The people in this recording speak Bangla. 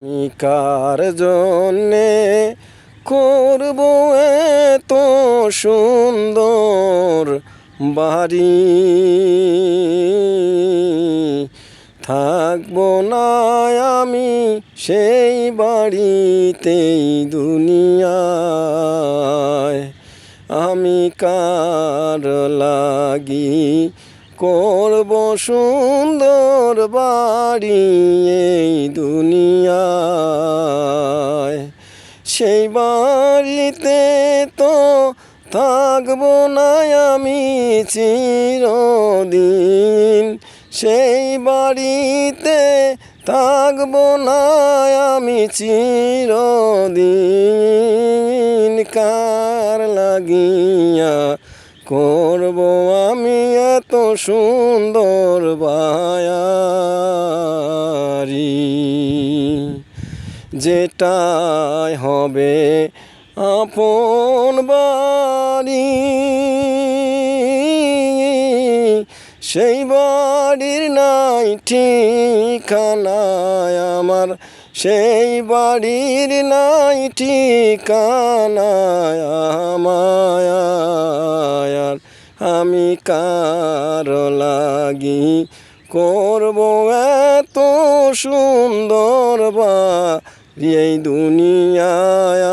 আমি কার জন্যে করব এত সুন্দর বাড়ি, থাকবো না আমি সেই বাড়িতেই দুনিয়ায়। আমি কার লাগি করব সুন্দর বাড়ি এই দুনিয়ায়। সেই বাড়িতে তো থাকবো না আমি চিরদিন, সেই বাড়িতে থাকবো না আমি চিরদিন। কার লাগিয়া করব আমি এত সুন্দর বাড়ি, যেটাই হবে আপন বাড়ি। সেই বাড়ির নাই ঠিকানা আমার, সেই বাড়ির নাই ঠিকানা আমার। আমি কার লাগি করব এত সুন্দর বাড়ি এই দুনিয়ায়।